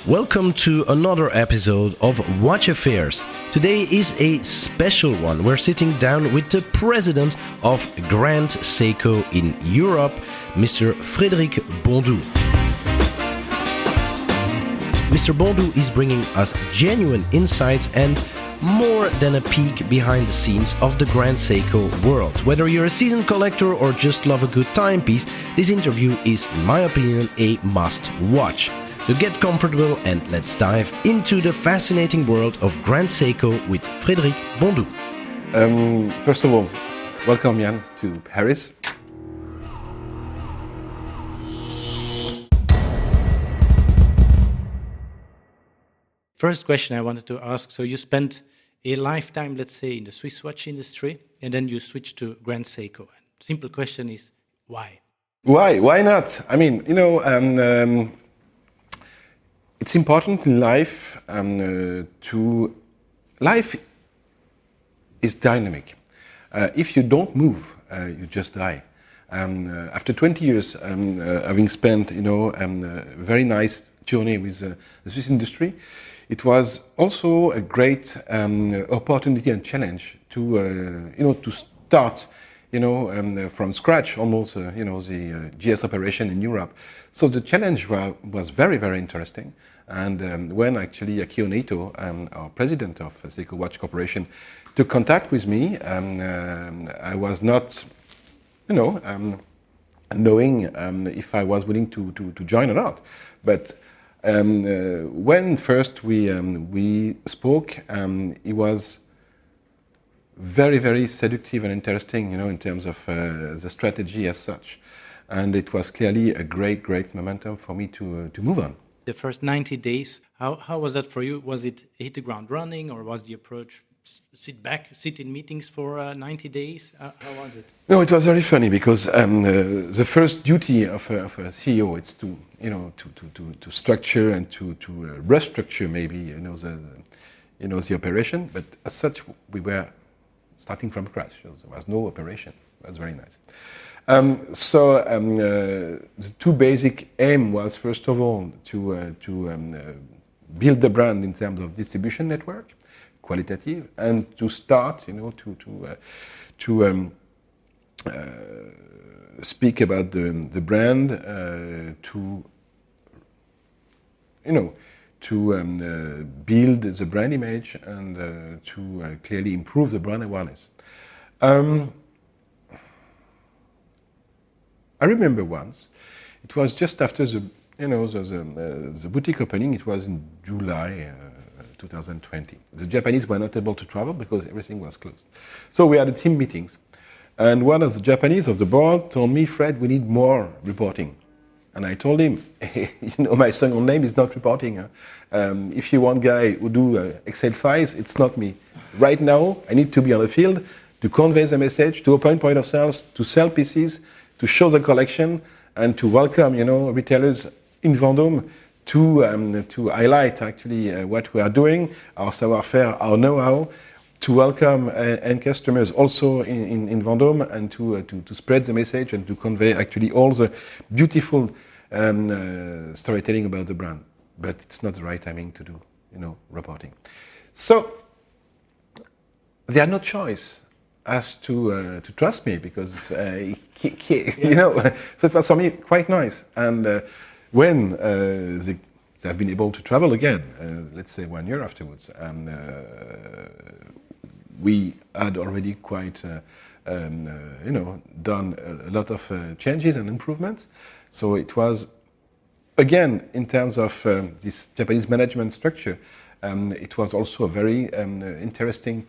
Welcome to another episode of Watch Affairs. Today is a special one. We're sitting down with the president of Grand Seiko in Europe, Mr. Frederic Bondoux. Mr. Bondoux is bringing us genuine insights and more than a peek behind the scenes of the Grand Seiko world. Whether you're a seasoned collector or just love a good timepiece, this interview is, in my opinion, a must-watch. So get comfortable and let's dive into the fascinating world of Grand Seiko with Frederic Bondoux. First of all, welcome Jan to Paris. First question I wanted to ask, so you spent a lifetime, let's say, in the Swiss watch industry, and then you switched to Grand Seiko. Simple question is, why? Why not? I mean, it's important in life life is dynamic. If you don't move, you just die. After 20 years, having spent, a very nice journey with the Swiss industry, it was also a great opportunity and challenge to start, from scratch, almost, the GS operation in Europe. So the challenge was very, very interesting. And when actually Akio Naito, our president of Seiko Watch Corporation, took contact with me, I was not, knowing if I was willing to join or not. But when first we spoke, it was very, very seductive and interesting, in terms of the strategy as such. And it was clearly a great momentum for me to move on. The first 90 days, how was that for you? Was it hit the ground running, or was the approach sit in meetings for 90 days? How was it? No, it was very funny because the first duty of a CEO is to structure and to restructure maybe the operation. But as such, we were starting from scratch. There was no operation. It was very nice. The two basic aim was, first of all, to build the brand in terms of distribution network, qualitative, and to start, to speak about the brand, to build the brand image and to clearly improve the brand awareness. I remember once, it was just after the boutique opening. It was in July 2020. The Japanese were not able to travel because everything was closed. So we had team meetings, and one of the Japanese of the board told me, "Fred, we need more reporting." And I told him, my second name is not reporting. If you want guy who do Excel files, it's not me. Right now, I need to be on the field to convey the message, to open point of sales, to sell pieces, to show the collection, and to welcome, retailers in Vendôme to highlight actually what we are doing, our savoir-faire, our know-how, to welcome end customers also in Vendôme, and to spread the message and to convey actually all the beautiful storytelling about the brand. But it's not the right timing to do, reporting. So they had no choice as to trust me because, so it was for me quite nice. And when they have been able to travel again, let's say 1 year afterwards, and we had already quite, done a lot of changes and improvements. So it was, again, in terms of this Japanese management structure, it was also a very interesting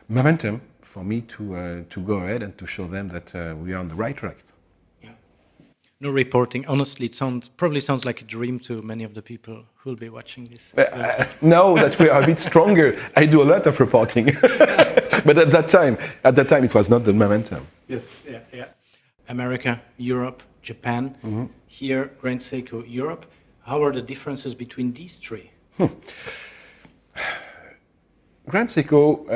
momentum for me to go ahead and to show them that we are on the right track. Yeah. No reporting. Honestly, it probably sounds like a dream to many of the people who will be watching this. Now that we are a bit stronger, I do a lot of reporting. But at that time, it was not the momentum. Yes. Yeah. America, Europe, Japan. Mm-hmm. Here, Grand Seiko Europe. How are the differences between these three? Grand Seiko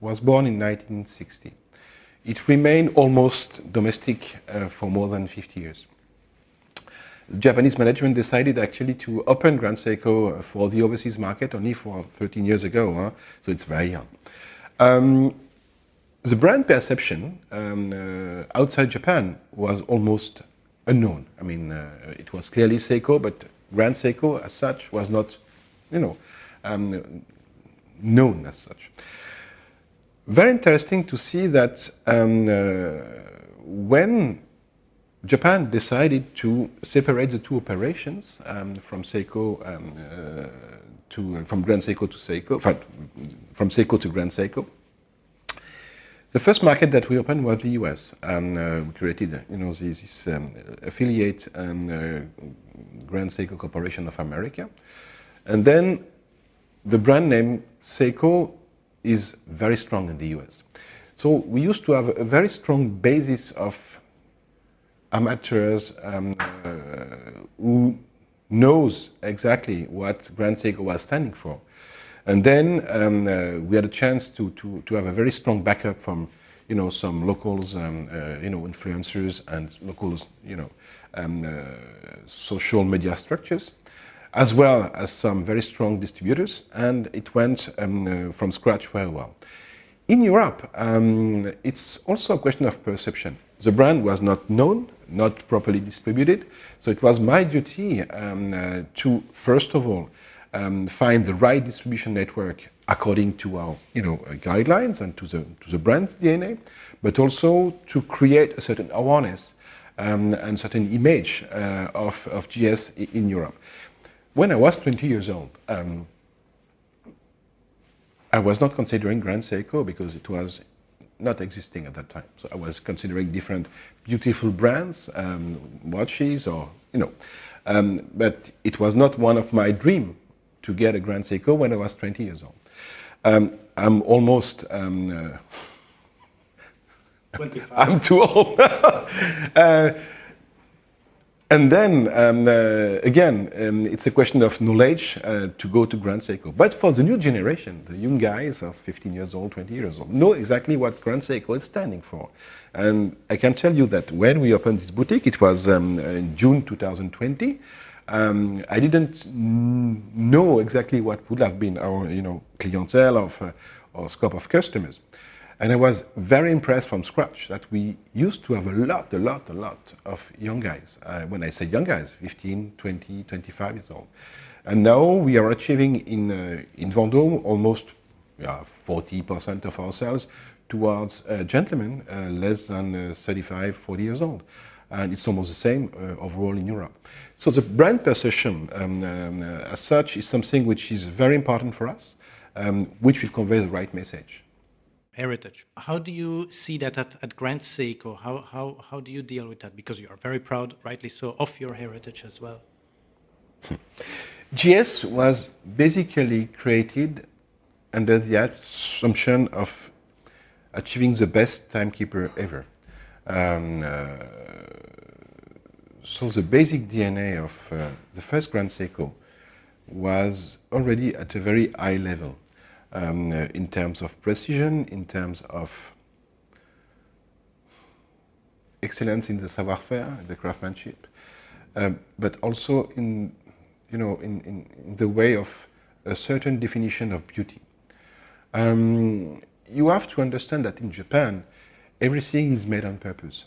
was born in 1960. It remained almost domestic for more than 50 years. The Japanese management decided actually to open Grand Seiko for the overseas market only for 13 years ago, so it's very young. The brand perception outside Japan was almost unknown. I mean, it was clearly Seiko, but Grand Seiko as such was not, known as such. Very interesting to see that when Japan decided to separate the two operations from Seiko from Grand Seiko to Seiko, from Seiko to Grand Seiko. The first market that we opened was the US, and we created, this affiliate Grand Seiko Corporation of America, and then the brand name Seiko is very strong in the US. So we used to have a very strong basis of amateurs who knows exactly what Grand Seiko was standing for. And then we had a chance to have a very strong backup from, some locals, influencers and locals, social media structures, as well as some very strong distributors, and it went from scratch very well. In Europe, it's also a question of perception. The brand was not known, not properly distributed, so it was my duty to, first of all, find the right distribution network according to our guidelines and to the brand's DNA, but also to create a certain awareness and certain image of GS in Europe. When I was 20 years old, I was not considering Grand Seiko because it was not existing at that time. So I was considering different beautiful brands, watches, or but it was not one of my dreams to get a Grand Seiko when I was 20 years old. I'm almost 25. I'm too old. And then, again, it's a question of knowledge to go to Grand Seiko. But for the new generation, the young guys of 15 years old, 20 years old, know exactly what Grand Seiko is standing for. And I can tell you that when we opened this boutique, it was in June 2020, I didn't know exactly what would have been our clientele or scope of customers. And I was very impressed from scratch that we used to have a lot of young guys. When I say young guys, 15, 20, 25 years old. And now we are achieving in Bondoux almost 40% of our sales towards gentlemen less than 35, 40 years old. And it's almost the same overall in Europe. So the brand perception as such is something which is very important for us, which will convey the right message. Heritage. How do you see that at Grand Seiko? How do you deal with that? Because you are very proud, rightly so, of your heritage as well. GS was basically created under the assumption of achieving the best timekeeper ever. So the basic DNA of the first Grand Seiko was already at a very high level. In terms of precision, in terms of excellence in the savoir-faire, the craftsmanship, but also in the way of a certain definition of beauty. You have to understand that in Japan, everything is made on purpose.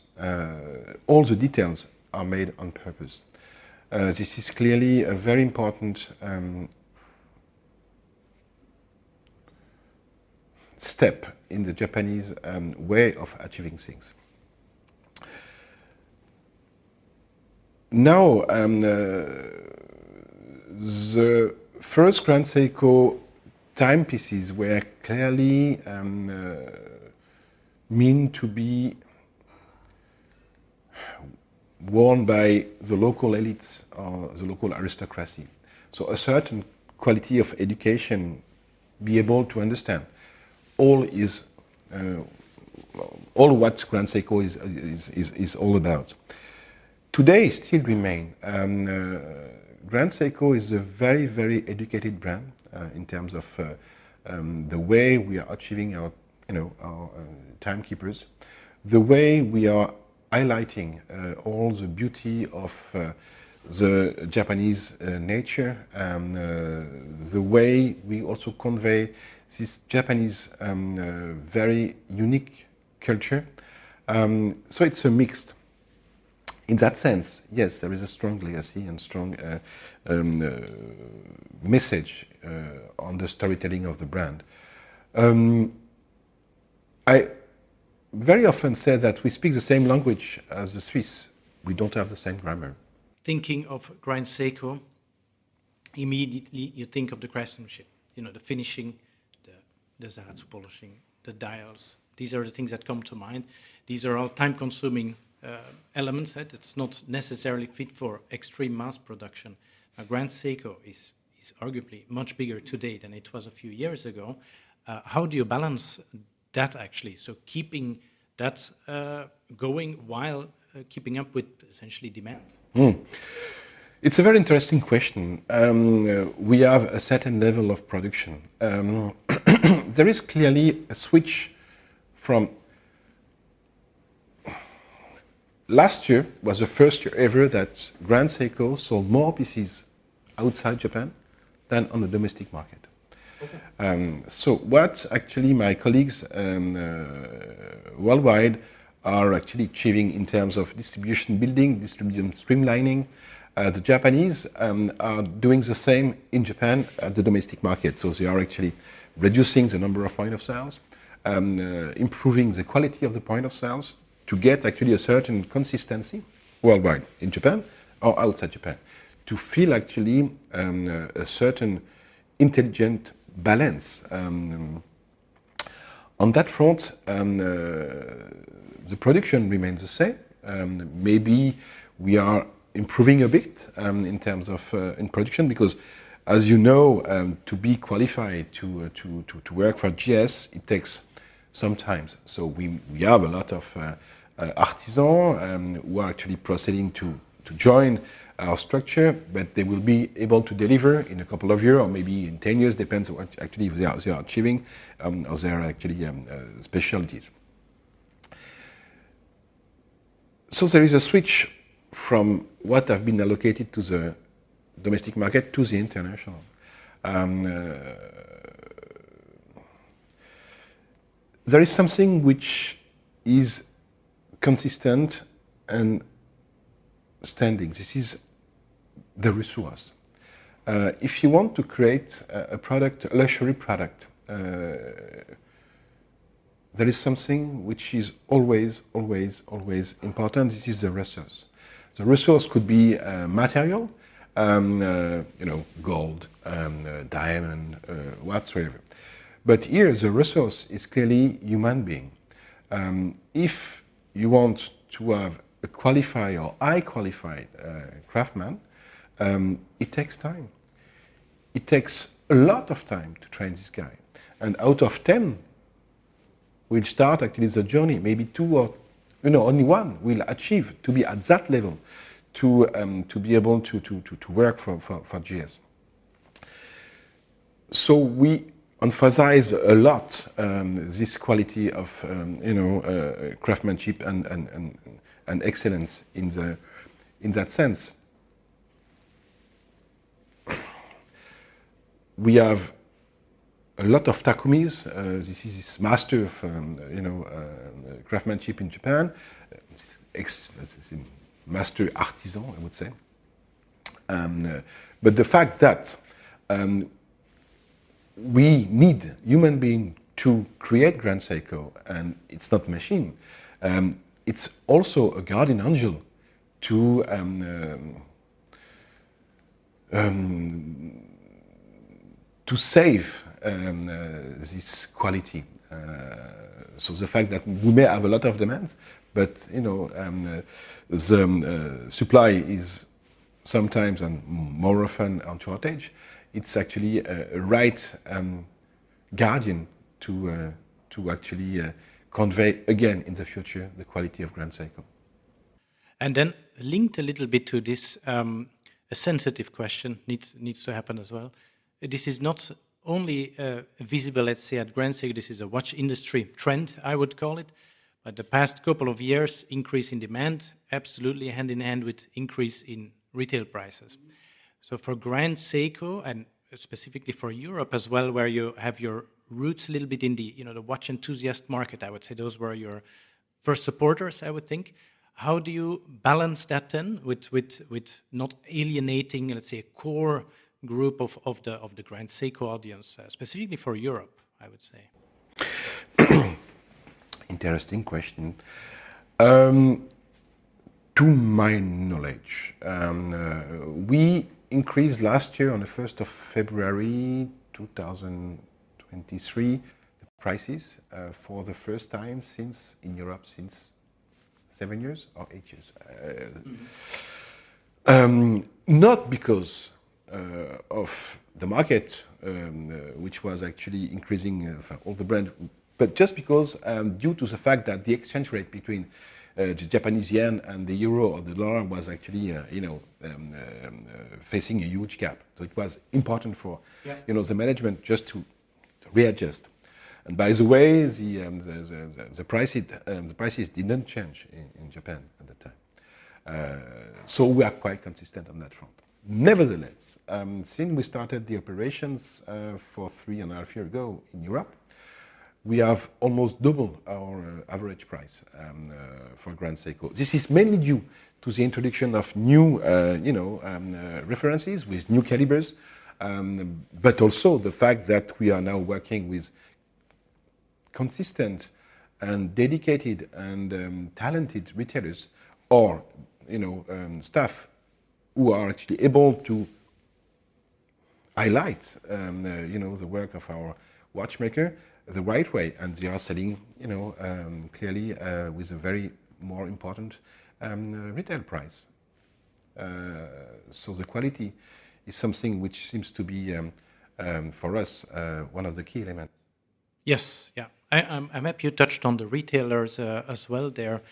All the details are made on purpose. This is clearly a very important step in the Japanese way of achieving things. Now, the first Grand Seiko timepieces were clearly meant to be worn by the local elites or the local aristocracy. So a certain quality of education, be able to understand all what Grand Seiko is all about. Today still remain. Grand Seiko is a very, very educated brand in terms of the way we are achieving our timekeepers, the way we are highlighting all the beauty of the Japanese nature, the way we also convey this Japanese very unique culture. So it's a mixed. In that sense, yes, there is a strong legacy and strong message on the storytelling of the brand. I very often say that we speak the same language as the Swiss. We don't have the same grammar. Thinking of Grand Seiko, immediately you think of the craftsmanship, the finishing, the zatsu polishing, the dials. These are the things that come to mind. These are all time-consuming elements that it's not necessarily fit for extreme mass production. Now, Grand Seiko is arguably much bigger today than it was a few years ago. How do you balance that actually? So keeping that going while keeping up with essentially demand? It's a very interesting question. We have a certain level of production. There is clearly a switch from last year was the first year ever that Grand Seiko sold more pieces outside Japan than on the domestic market. Okay. So what actually my colleagues worldwide are actually achieving in terms of distribution building, distribution streamlining, the Japanese are doing the same in Japan at the domestic market. So they are actually reducing the number of point of sales, improving the quality of the point of sales to get actually a certain consistency worldwide in Japan or outside Japan, to feel actually a certain intelligent balance. On that front, the production remains the same. Maybe we are improving a bit in terms of in production, because as you know, to be qualified to work for GS, it takes some time. So we have a lot of artisans who are actually proceeding to join our structure, but they will be able to deliver in a couple of years or maybe in 10 years, depends on what actually they are achieving or their actually specialties. So there is a switch from what have been allocated to the domestic market to the international. There is something which is consistent and standing. This is the resource. If you want to create a product, a luxury product, there is something which is always important. This is the resource. The resource could be material, gold, diamond, whatsoever. But here the resource is clearly human being. If you want to have a qualified or high qualified craftsman, it takes time. It takes a lot of time to train this guy. And out of 10 will start actually the journey, maybe 2 or only 1 will achieve to be at that level to be able to work for GS. So we emphasize a lot this quality of craftsmanship and excellence in that sense. We have a lot of takumis. This is this master of craftsmanship in Japan. Master artisan, I would say. But the fact that we need human being to create Grand Seiko, and it's not machine. It's also a guardian angel to save this quality. So the fact that we may have a lot of demand, but the supply is sometimes and more often on shortage. It's actually a right guardian to actually convey again in the future the quality of Grand Seiko. And then linked a little bit to this, a sensitive question needs to happen as well. This is not only visible, let's say, at Grand Seiko. This is a watch industry trend, I would call it. But the past couple of years, increase in demand, absolutely hand in hand with increase in retail prices. So for Grand Seiko, and specifically for Europe as well, where you have your roots a little bit in the, the watch enthusiast market, I would say those were your first supporters, I would think. How do you balance that then with not alienating, let's say, a core group of the Grand Seiko audience, specifically for Europe, I would say? Interesting question. To my knowledge, we increased last year on the 1st of February 2023 the prices for the first time in Europe since 7 years or 8 years. Not because of the market, which was actually increasing all the brand, but just because due to the fact that the exchange rate between the Japanese yen and the euro or the dollar was actually, facing a huge gap. So it was important for, the management just to readjust. And by the way, the prices didn't change in Japan at the time. So we are quite consistent on that front. Nevertheless, since we started the operations for 3.5 years ago in Europe, we have almost doubled our average price for Grand Seiko. This is mainly due to the introduction of new, references with new calibers, but also the fact that we are now working with consistent and dedicated and talented retailers or, staff who are actually able to highlight, the work of our watchmaker the right way, and they are selling, clearly with a very more important retail price. So the quality is something which seems to be, for us, one of the key elements. Yes, yeah. I'm happy you touched on the retailers as well there.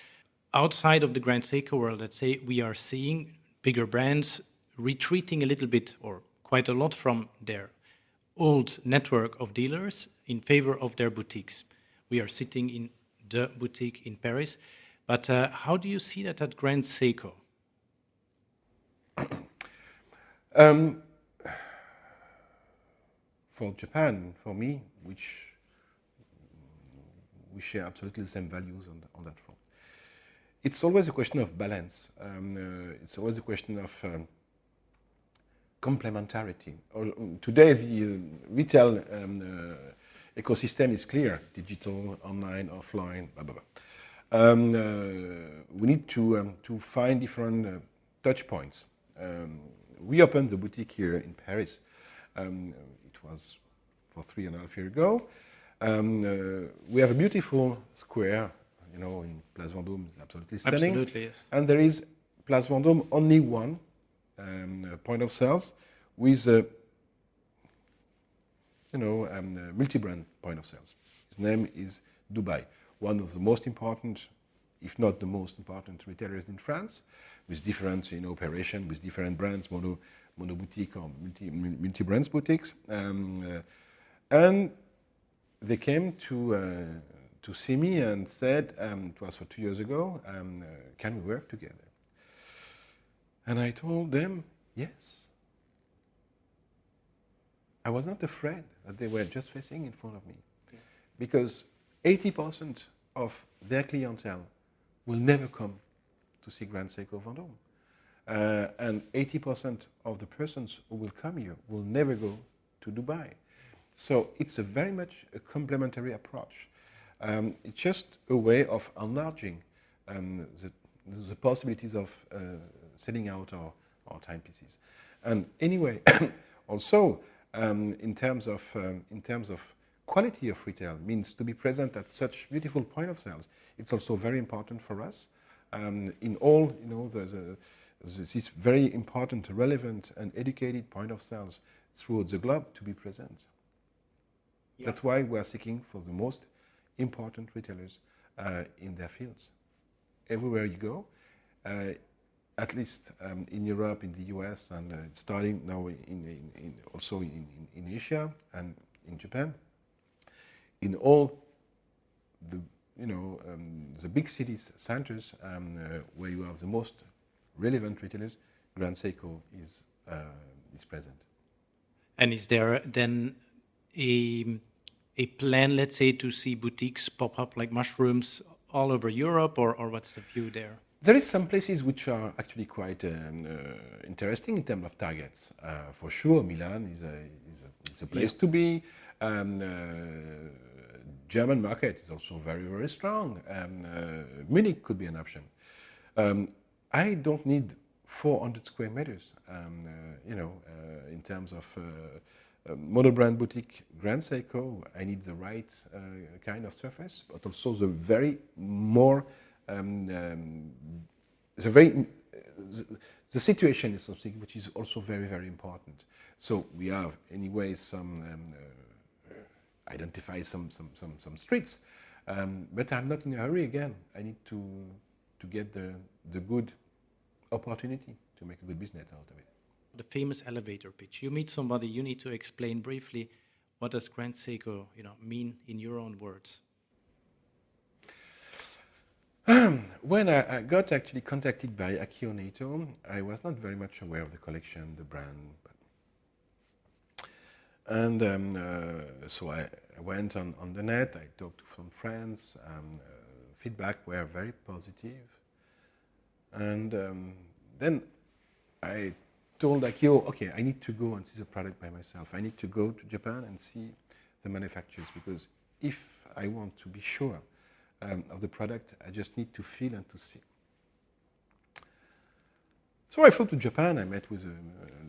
Outside of the Grand Seiko world, let's say, we are seeing bigger brands retreating a little bit or quite a lot from their old network of dealers in favor of their boutiques. We are sitting in the boutique in Paris. But how do you see that at Grand Seiko? For Japan, for me, which we share absolutely the same values on that front. It's always a question of balance. It's always a question of complementarity. Today, the retail ecosystem is clear: digital, online, offline, blah blah blah. We need to find different touch points. We opened the boutique here in Paris. It was for 3.5 years ago. We have a beautiful square, in Place Vendôme, absolutely stunning. Absolutely, yes. And there is Place Vendôme only one point of sales with a multi-brand point of sales. His name is Dubai, one of the most important, if not the most important retailers in France, with different operation, with different brands, mono boutique or multi-brands boutiques. And they came to see me and said, it was for 2 years ago, can we work together? And I told them, yes. I was not afraid that they were just facing in front of me. Yeah. Because 80% of their clientele will never come to see Grand Seiko Vendôme. And 80% of the persons who will come here will never go to Dubai. So it's a very much a complementary approach. It's just a way of enlarging the possibilities of selling out our timepieces. And anyway, also in terms of quality of retail, means to be present at such beautiful point of sales. It's also very important for us in all this very important, relevant, and educated point of sales throughout the globe to be present. Yeah. That's why we are seeking for the most important retailers in their fields. Everywhere you go, at least in Europe, in the US, and starting now also in Asia and in Japan, in all the the big cities, centers where you have the most relevant retailers, Grand Seiko is present. And is there then a plan, let's say, to see boutiques pop up like mushrooms all over Europe, or what's the view there? There is some places which are actually quite interesting in terms of targets. For sure, Milan is a place to be. German market is also very, very strong. Munich could be an option. I don't need 400 square meters, in terms of monobrand boutique Grand Seiko. I need the right kind of surface, but also the very more the situation is something which is also very, very important. So we have anyway identify some streets, but I'm not in a hurry again. I need to get the good opportunity to make a good business out of it. The famous elevator pitch. You meet somebody, you need to explain briefly what does Grand Seiko, mean in your own words. When I got actually contacted by Akio Naito, I was not very much aware of the collection, the brand, so I went on the net. I talked to some friends. Feedback were very positive, and then I told Akio, okay, I need to go and see the product by myself. I need to go to Japan and see the manufacturers, because if I want to be sure of the product, I just need to feel and to see. So I flew to Japan. I met with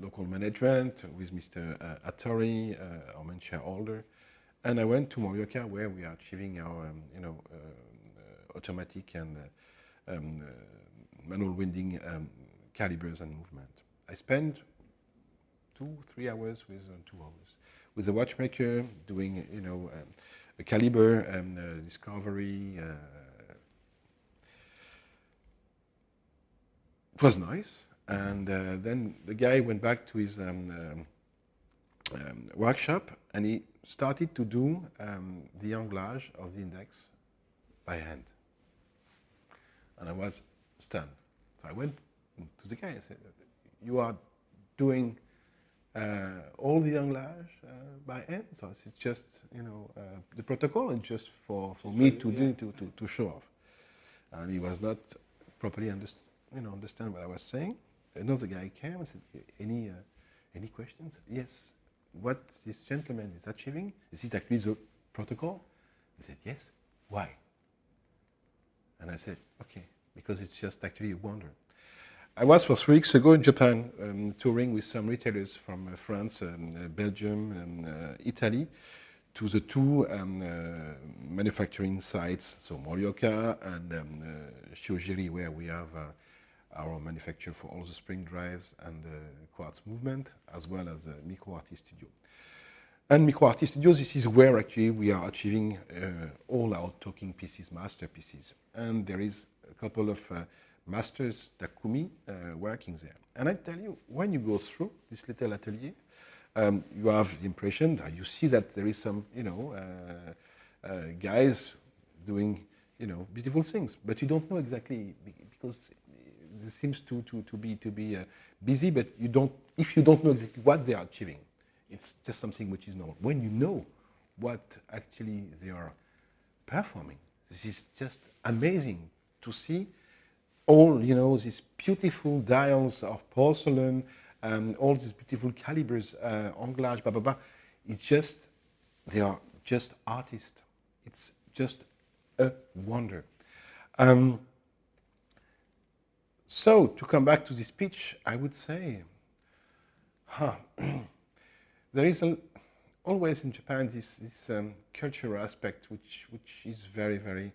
local management, with Mr. Atelier, our main shareholder, and I went to Morioka, where we are achieving our automatic and manual winding calibers and movement. I spent 2-3 hours with 2 hours with the watchmaker, doing a caliber and discovery. It was nice, and then the guy went back to his workshop, and he started to do the anglage of the index by hand, and I was stunned. So I went to the guy and said, "You are doing all the anglage by hand? So it's just the protocol, and just for me to do to show off." And he was not properly understand what I was saying. Another guy came and said, "Any questions?" "Yes. What this gentleman is achieving, this is actually the protocol?" He said, "Yes." "Why?" And I said, "Okay, because it's just actually a wonder." I was for 3 weeks ago in Japan, touring with some retailers from France, Belgium, and Italy, to the 2 manufacturing sites, so Morioka and Shiojiri, where we have our manufacturer for all the spring drives and quartz movement, as well as Micro Artist Studio. And Micro Artist Studio, this is where actually we are achieving all our talking pieces, masterpieces. And there is a couple of masters, Takumi, working there. And I tell you, when you go through this little atelier, you have the impression that you see that there is some, guys doing, beautiful things, but you don't know exactly, because it seems to be busy. But if you don't know exactly what they are achieving, it's just something which is normal. When you know what actually they are performing, this is just amazing to see. All these beautiful dials of porcelain, all these beautiful calibers, anglage, blah blah blah. It's just, they are just artists. It's just a wonder. So to come back to this pitch, I would say, there is always in Japan this cultural aspect which is very, very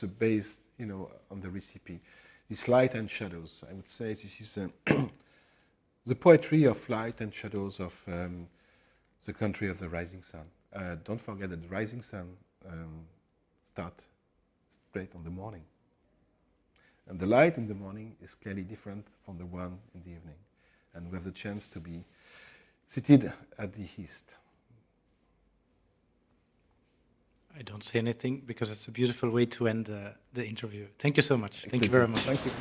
the base, on the recipe. This light and shadows, I would say this is the poetry of light and shadows of the country of the rising sun. Don't forget that the rising sun starts straight on the morning. And the light in the morning is clearly different from the one in the evening. And we have the chance to be seated at the east. I don't say anything, because it's a beautiful way to end the interview. Thank you so much. Thank you very much. Thank you.